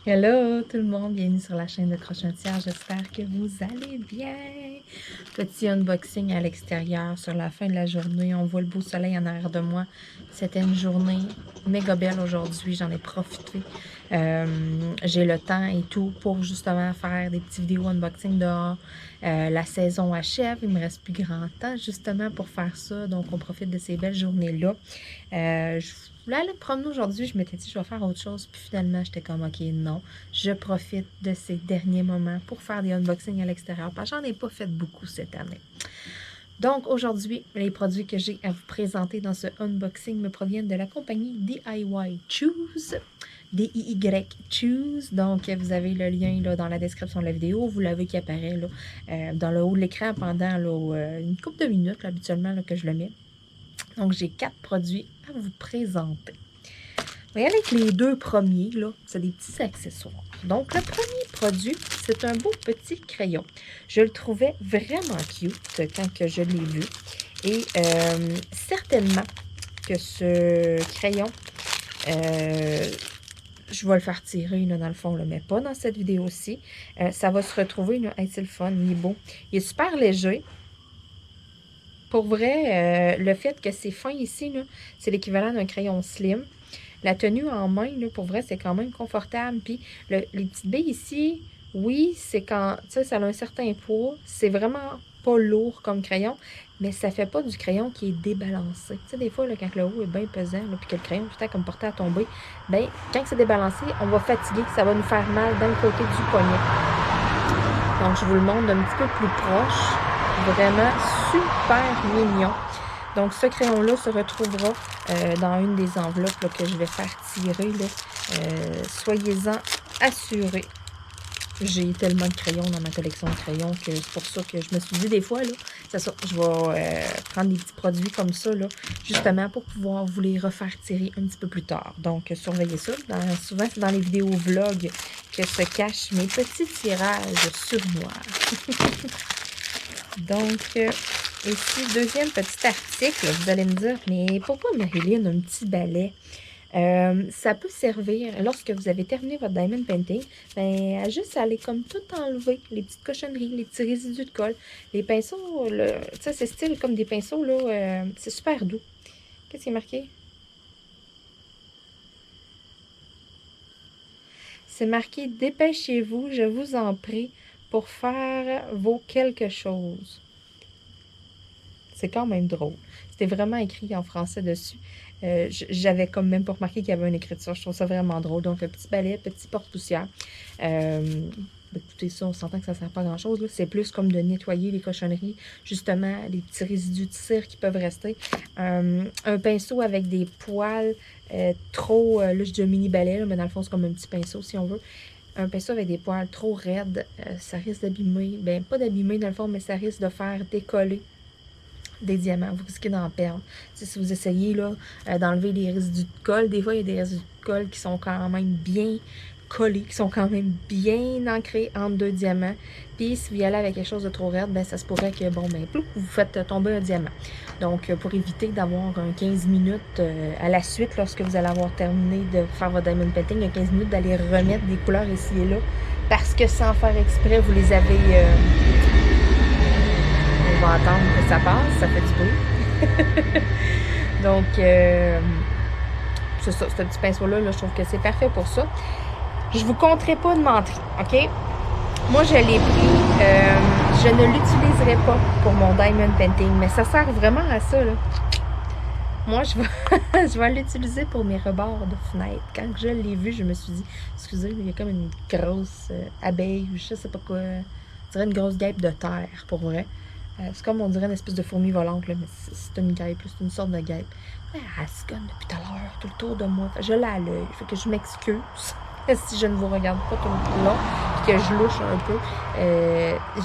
Hello tout le monde, bienvenue sur la chaîne de Crochetière, j'espère que vous allez bien. Petit unboxing à l'extérieur sur la fin de la journée, on voit le beau soleil en arrière de moi. C'était une journée méga belle aujourd'hui, j'en ai profité. J'ai le temps et tout pour justement faire des petites vidéos unboxing dehors. La saison achève, il me reste plus grand temps justement pour faire ça, donc on profite de ces belles journées-là. Je voulais aller me promener aujourd'hui, je m'étais dit je vais faire autre chose, puis finalement j'étais comme ok non, je profite de ces derniers moments pour faire des unboxings à l'extérieur, parce que j'en ai pas fait beaucoup cette année. Donc aujourd'hui, les produits que j'ai à vous présenter dans ce unboxing me proviennent de la compagnie DIY Choose, DIY Choose. Donc vous avez le lien là, dans la description de la vidéo, vous l'avez qui apparaît là, dans le haut de l'écran pendant là, une couple de minutes là, habituellement là, que je le mets. Donc, j'ai 4 produits à vous présenter. Regardez avec les deux premiers, là, c'est des petits accessoires. Donc, le premier produit, c'est un beau petit crayon. Je le trouvais vraiment cute quand que je l'ai vu. Et certainement que ce crayon, je vais le faire tirer là, dans le fond, là, mais pas dans cette vidéo-ci. Ça va se retrouver, là, hey, c'est le fun, il est beau. Il est super léger. Pour vrai, le fait que c'est fin ici, c'est l'équivalent d'un crayon slim. La tenue en main, là, pour vrai, c'est quand même confortable. Puis les petites billes ici, oui, c'est quand, tu sais, ça a un certain poids. C'est vraiment pas lourd comme crayon, mais ça fait pas du crayon qui est débalancé. Tu sais, des fois, là, quand le haut est bien pesant, là, puis que le crayon est tout comme porté à tomber, ben quand c'est débalancé, on va fatiguer, ça va nous faire mal dans le côté du poignet. Donc, je vous le montre d'un petit peu plus proche. Vraiment super mignon. Donc, ce crayon-là se retrouvera dans une des enveloppes là, que je vais faire tirer. Soyez-en assurés. J'ai tellement de crayons dans ma collection de crayons que c'est pour ça que je me suis dit des fois, là, c'est ça, je vais prendre des petits produits comme ça, là, justement pour pouvoir vous les refaire tirer un petit peu plus tard. Donc, surveillez ça. Souvent, c'est dans les vidéos vlog que se cachent mes petits tirages sur moi. Donc, ici, deuxième petit article, vous allez me dire, mais pourquoi Marilyn a un petit balai? Ça peut servir, lorsque vous avez terminé votre diamond painting, ben, juste aller comme tout enlever, les petites cochonneries, les petits résidus de colle. Les pinceaux, tu sais, c'est style comme des pinceaux, là, c'est super doux. Qu'est-ce qui est marqué? C'est marqué « Dépêchez-vous, je vous en prie, pour faire vos quelque chose ». C'est quand même drôle. C'était vraiment écrit en français dessus. J'avais comme même pas remarqué qu'il y avait une écriture. Je trouve ça vraiment drôle. Donc, un petit balai, petit porte-poussière. Écoutez, ça, on s'entend que ça ne sert pas à grand-chose. C'est plus comme de nettoyer les cochonneries, justement, les petits résidus de cire qui peuvent rester. Un pinceau avec des poils trop... là, je dis un mini balai, là, mais dans le fond, c'est comme un petit pinceau, si on veut. Un pinceau avec des poils trop raides, ça risque d'abîmer. Ben, pas d'abîmer, dans le fond, mais ça risque de faire décoller des diamants, vous risquez d'en perdre. Si vous essayez d'enlever les résidus de colle, des fois il y a des résidus de colle qui sont quand même bien collés, qui sont quand même bien ancrés entre deux diamants. Puis si vous y allez avec quelque chose de trop raide, ben ça se pourrait que vous faites tomber un diamant. Donc pour éviter d'avoir un 15 minutes à la suite, lorsque vous allez avoir terminé de faire votre diamond painting, un 15 minutes d'aller remettre des couleurs ici et là, parce que sans faire exprès, vous les avez on va attendre que ça passe, ça fait du bruit. Donc, c'est ça, ce petit pinceau-là, je trouve que c'est parfait pour ça. Je vous compterai pas de mentir, OK? Moi, je l'ai pris. Je ne l'utiliserai pas pour mon diamond painting, mais ça sert vraiment à ça, là. Moi, je vais l'utiliser pour mes rebords de fenêtre. Quand je l'ai vu, je me suis dit, excusez, il y a comme une grosse abeille ou je sais pas quoi. Je dirais une grosse guêpe de terre, pour vrai. C'est comme on dirait une espèce de fourmi volante, là, mais c'est une guêpe, c'est une sorte de guêpe. Elle se conne depuis tout à l'heure, tout autour de moi. Je l'ai à l'œil, fait que je m'excuse si je ne vous regarde pas tout le long, puis que je louche un peu.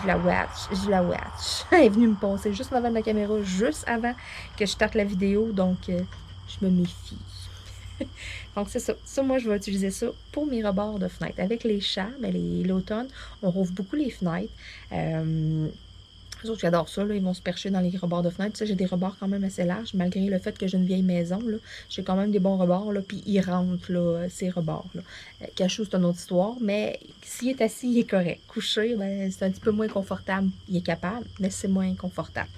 Je la watch. Elle est venue me passer juste devant la caméra, juste avant que je starte la vidéo, donc je me méfie. Donc, c'est ça. Ça, moi, je vais utiliser ça pour mes rebords de fenêtre. Avec les chats, l'automne, on rouvre beaucoup les fenêtres. Les autres, j'adore ça, là, ils vont se percher dans les rebords de fenêtre. Tu sais, j'ai des rebords quand même assez larges, malgré le fait que j'ai une vieille maison, là. J'ai quand même des bons rebords, là, puis ils rentrent, là, ces rebords, là. Cachou, c'est une autre histoire, mais s'il est assis, il est correct. Couché, ben, c'est un petit peu moins confortable. Il est capable, mais c'est moins confortable.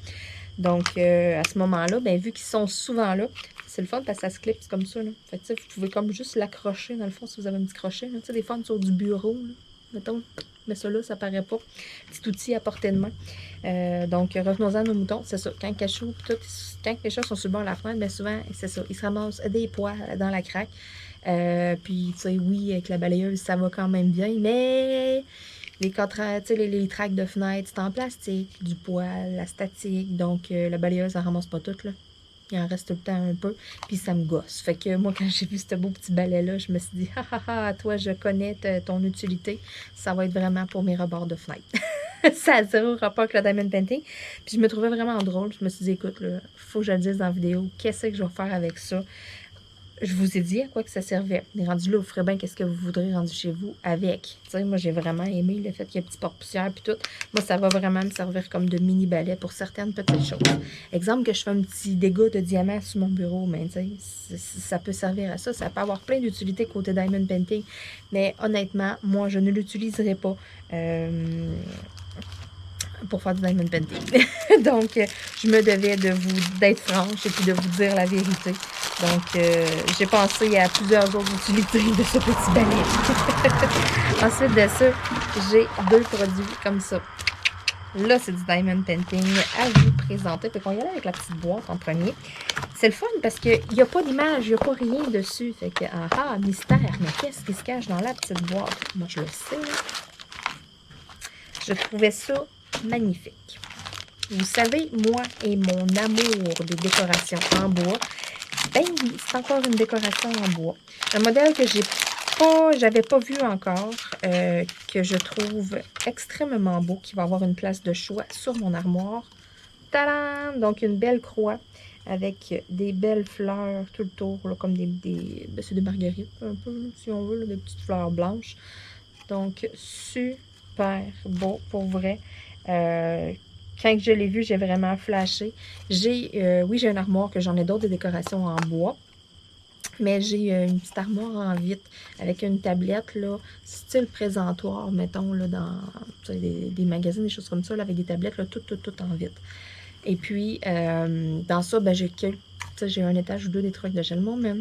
Donc, à ce moment-là, ben, vu qu'ils sont souvent là, c'est le fun parce que ça se clipse comme ça, là. Fait que, vous pouvez comme juste l'accrocher, dans le fond, si vous avez un petit crochet, là. Tu sais, des fois, sur du bureau, là, mettons, mais ça là, ça paraît pas. Petit outil à portée de main. Donc, revenons-en à nos moutons. C'est ça. Quand Cachou, quand les chats sont sur le bord de la fenêtre, bien souvent, c'est ça. Ils se ramassent des poils dans la craque. Puis, tu sais, oui, avec la balayeuse, ça va quand même bien, mais les tracts de fenêtre, c'est en plastique, du poil, la statique. Donc, la balayeuse, elle ramasse pas toute, là. Il en reste tout le temps un peu, puis ça me gosse. Fait que moi, quand j'ai vu ce beau petit balai-là, je me suis dit, toi, je connais ton utilité. Ça va être vraiment pour mes rebords de fenêtre. Ça a zéro rapport avec le diamond painting. Puis je me trouvais vraiment drôle. Je me suis dit, écoute, il faut que je le dise dans la vidéo. Qu'est-ce que je vais faire avec ça? Je vous ai dit à quoi que ça servait. Mais rendu là, vous ferez bien qu'est-ce que vous voudrez rendu chez vous avec. Tu sais, moi, j'ai vraiment aimé le fait qu'il y ait un petit porte-poussière puis tout. Moi, ça va vraiment me servir comme de mini-balai pour certaines petites choses. Exemple que je fais un petit dégât de diamant sur mon bureau, mais tu sais, ça peut servir à ça. Ça peut avoir plein d'utilités côté diamond painting. Mais honnêtement, moi, je ne l'utiliserai pas. Pour faire du diamond painting. Donc, je me devais d'être franche et puis de vous dire la vérité. Donc, j'ai pensé à plusieurs autres utilités de ce petit balai. Ensuite de ça, j'ai 2 produits comme ça. Là, c'est du diamond painting à vous présenter. Fait qu'on y allait avec la petite boîte en premier. C'est le fun parce qu'il n'y a pas d'image, il n'y a pas rien dessus. Fait que, mystère. Mais qu'est-ce qui se cache dans la petite boîte? Moi, je le sais. Je trouvais ça magnifique. Vous savez, moi et mon amour des décorations en bois, ben oui, c'est encore une décoration en bois. Un modèle que j'avais pas vu encore, que je trouve extrêmement beau, qui va avoir une place de choix sur mon armoire. Tadam! Donc, une belle croix avec des belles fleurs tout le tour, là, comme c'est des marguerites, un peu, là, si on veut, là, des petites fleurs blanches. Donc, super beau, pour vrai. Quand je l'ai vu, j'ai vraiment flashé. Oui, j'ai une armoire que j'en ai d'autres, des décorations en bois. Mais j'ai une petite armoire en vitre avec une tablette, là, style présentoir, mettons, là, dans des magazines, des choses comme ça, là, avec des tablettes, là, tout en vitre. Et puis, dans ça, ben, j'ai un étage ou 2 des trucs de Gel Moment.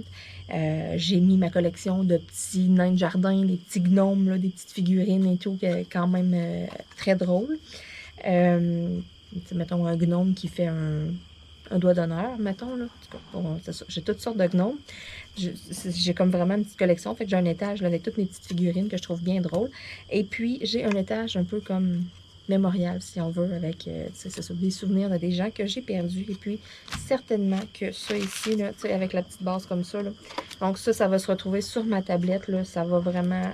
J'ai mis ma collection de petits nains de jardin, des petits gnomes, là, des petites figurines et tout, quand même très drôle. Mettons un gnome qui fait un doigt d'honneur, mettons, là. Bon, c'est ça. J'ai toutes sortes de gnomes. J'ai comme vraiment une petite collection. Fait que j'ai un étage là, avec toutes mes petites figurines que je trouve bien drôles. Et puis, j'ai un étage un peu comme mémorial, si on veut, avec des souvenirs de des gens que j'ai perdus. Et puis, certainement que ça ici, là, avec la petite base comme ça, là. Donc, ça va se retrouver sur ma tablette, là. Ça va vraiment,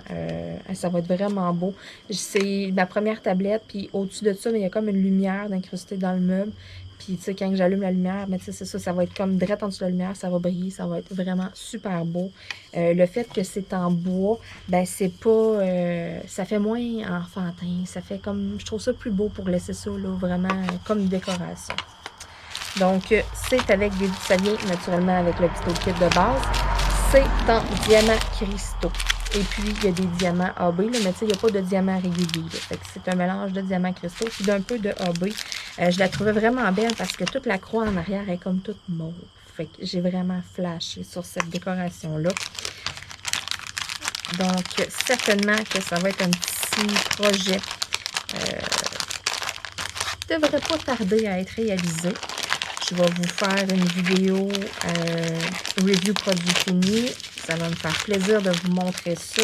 ça va être vraiment beau. C'est ma première tablette, puis au-dessus de ça, il y a comme une lumière d'incrustée dans le meuble. Puis, tu sais, quand j'allume la lumière, mais tu sais, c'est ça, ça va être comme direct en dessous de la lumière, ça va briller, ça va être vraiment super beau. Le fait que c'est en bois, ben c'est pas, ça fait moins enfantin, ça fait comme, je trouve ça plus beau pour laisser ça, là, vraiment comme une décoration. Donc, ça vient naturellement avec le petit kit de base. C'est en diamants cristaux. Et puis, il y a des diamants AB, là, mais tu sais, il n'y a pas de diamants réguliers. Fait que c'est un mélange de diamants cristaux puis d'un peu de AB. Je la trouvais vraiment belle parce que toute la croix en arrière est comme toute mauve. Fait que j'ai vraiment flashé sur cette décoration-là. Donc, certainement que ça va être un petit projet qui ne devrait pas tarder à être réalisé. Je vais vous faire une vidéo review produit fini. Ça va me faire plaisir de vous montrer ça.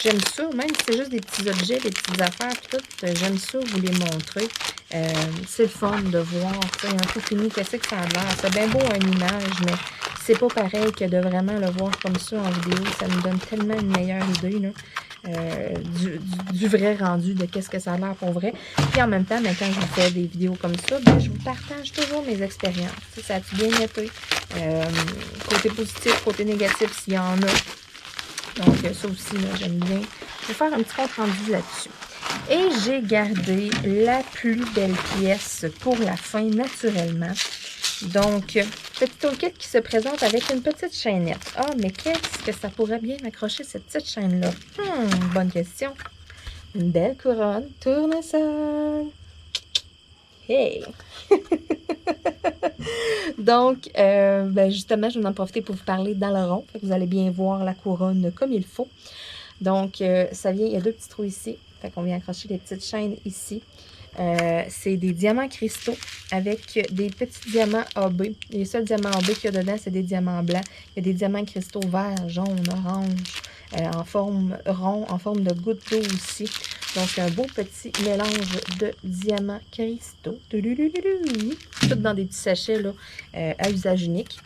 J'aime ça, même si c'est juste des petits objets, des petites affaires, tout, j'aime ça vous les montrer. C'est le fun de voir, un peu fini, qu'est-ce que ça a l'air. C'est bien beau une image, mais c'est pas pareil que de vraiment le voir comme ça en vidéo. Ça me donne tellement une meilleure idée, là. Du vrai rendu de qu'est-ce que ça a l'air pour vrai. Puis en même temps, ben, quand je vous fais des vidéos comme ça, ben, je vous partage toujours mes expériences. Ça a-tu bien été? Côté positif, côté négatif, s'il y en a. Donc ça aussi, j'aime bien. Je vais faire un petit compte rendu là-dessus. Et j'ai gardé la plus belle pièce pour la fin, naturellement. Donc, petit toolkit qui se présente avec une petite chaînette. Ah, mais qu'est-ce que ça pourrait bien accrocher, cette petite chaîne-là? Bonne question. Une belle couronne tournesol. Hey! Donc, justement, je vais en profiter pour vous parler dans le rond. Vous allez bien voir la couronne comme il faut. Donc, ça vient, il y a 2 petits trous ici. Fait qu'on vient accrocher les petites chaînes ici. C'est des diamants cristaux avec des petits diamants AB. Les seuls diamants AB qu'il y a dedans, c'est des diamants blancs. Il y a des diamants cristaux verts, jaunes, orange, en forme rond, en forme de goutte d'eau aussi. Donc, un beau petit mélange de diamants cristaux. Tout dans des petits sachets là, à usage unique.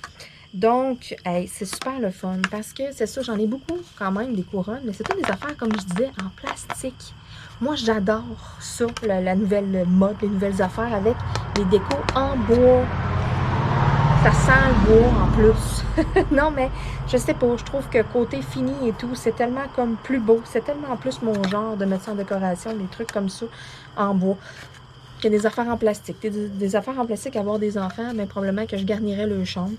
Donc, hey, c'est super le fun parce que c'est ça, j'en ai beaucoup quand même, des couronnes, mais c'est toutes des affaires, comme je disais, en plastique. Moi, j'adore ça, la nouvelle mode, les nouvelles affaires avec les décos en bois. Ça sent le bois en plus. Non, mais je sais pas, je trouve que côté fini et tout, c'est tellement comme plus beau. C'est tellement plus mon genre de mettre ça en décoration, des trucs comme ça en bois. Il y a des affaires en plastique. Des affaires en plastique à avoir des enfants, mais probablement que je garnirais leur chambre.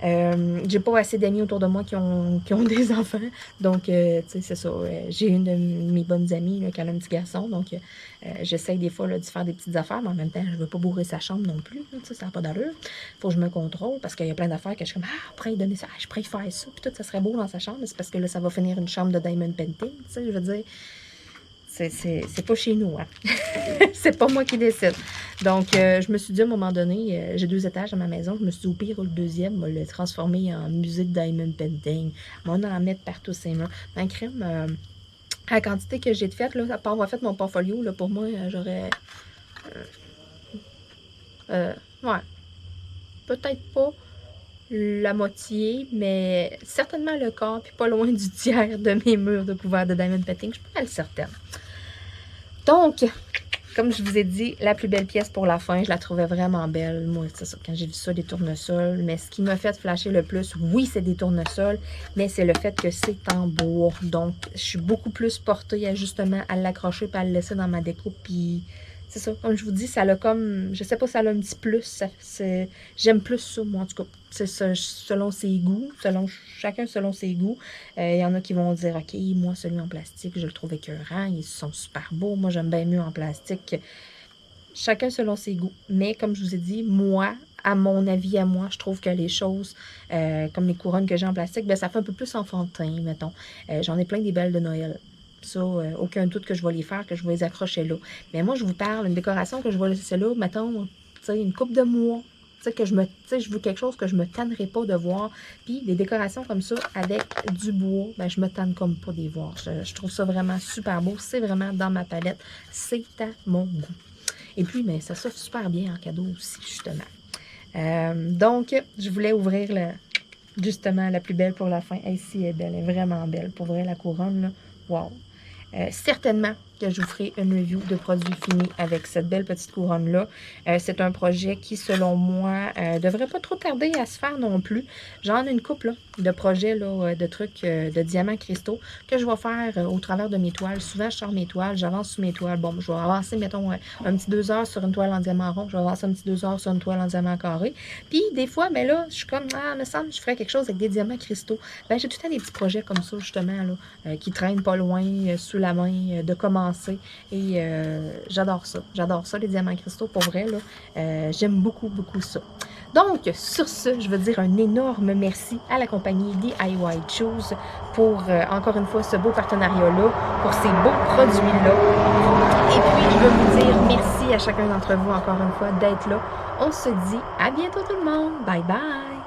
J'ai pas assez d'amis autour de moi qui ont des enfants. Donc, tu sais, c'est ça. J'ai une de mes bonnes amies là, qui a un petit garçon. Donc, j'essaye des fois là, de faire des petites affaires, mais en même temps, je veux pas bourrer sa chambre non plus. Là, ça n'a pas d'allure. Faut que je me contrôle parce qu'il y a plein d'affaires que je suis comme, ah, après, donner ça, je pourrais faire ça. Puis tout, ça serait beau dans sa chambre. C'est parce que là, ça va finir une chambre de diamond painting. Tu sais, je veux dire. C'est pas chez nous, hein. C'est pas moi qui décide. Donc, je me suis dit à un moment donné, j'ai 2 étages à ma maison, je me suis dit au pire, le deuxième, je vais le transformer en musée de diamond painting. On va en mettre partout ces murs. En crème, à la quantité que j'ai faite, là, à part avoir fait mon portfolio, là, pour moi, j'aurais... ouais. Peut-être pas la moitié, mais certainement le quart, puis pas loin du tiers de mes murs de couvert de diamond painting. Je suis pas mal certaine. Donc, comme je vous ai dit, la plus belle pièce pour la fin, je la trouvais vraiment belle. Moi, c'est ça, quand j'ai vu ça, des tournesols. Mais ce qui m'a fait flasher le plus, oui, c'est des tournesols, mais c'est le fait que c'est en bois. Donc, je suis beaucoup plus portée à justement à l'accrocher et à le laisser dans ma déco. Puis, c'est ça, comme je vous dis, ça a comme, je sais pas, ça a un petit plus. J'aime plus ça, moi, en tout cas. C'est selon ses goûts, chacun selon ses goûts. Il y en a qui vont dire, OK, moi, celui en plastique, je le trouve écœurant, ils sont super beaux. Moi, j'aime bien mieux en plastique. Chacun selon ses goûts. Mais comme je vous ai dit, moi, à mon avis, à moi, je trouve que les choses, comme les couronnes que j'ai en plastique, ben, ça fait un peu plus enfantin, mettons. J'en ai plein des belles de Noël. Ça, aucun doute que je vais les faire, que je vais les accrocher là. Mais moi, je vous parle, une décoration que je vais laisser là, mettons, une coupe de mois. Je veux quelque chose que je me tannerai pas de voir. Puis des décorations comme ça avec du bois, ben, je me tanne comme pas de les voir. Je trouve ça vraiment super beau. C'est vraiment dans ma palette. C'est à mon goût. Et puis, ben, ça s'offre super bien en cadeau aussi, justement. Donc, je voulais ouvrir justement la plus belle pour la fin. Ici, elle est belle, elle est vraiment belle. Pour vrai, la couronne, là, wow! Certainement que je vous ferai une review de produits finis avec cette belle petite couronne-là. C'est un projet qui, selon moi, devrait pas trop tarder à se faire non plus. J'en ai une couple là, de projets, là, de trucs de diamants cristaux que je vais faire au travers de mes toiles. Souvent, je sors mes toiles, j'avance sur mes toiles. Bon, je vais avancer, mettons, un petit 2 heures sur une toile en diamant rond. Je vais avancer un petit 2 heures sur une toile en diamant carré. Puis, des fois, mais là, je suis comme, ah, me semble, je ferais quelque chose avec des diamants cristaux. Ben, j'ai tout le temps des petits projets comme ça, justement, là, qui traînent pas loin, sous la main, de commencer. Et j'adore ça. J'adore ça, les diamants cristaux, pour vrai, là. J'aime beaucoup, beaucoup ça. Donc, sur ce, je veux dire un énorme merci à la compagnie DIY Choose pour, encore une fois, ce beau partenariat-là, pour ces beaux produits-là. Et puis, je veux vous dire merci à chacun d'entre vous, encore une fois, d'être là. On se dit à bientôt tout le monde. Bye bye!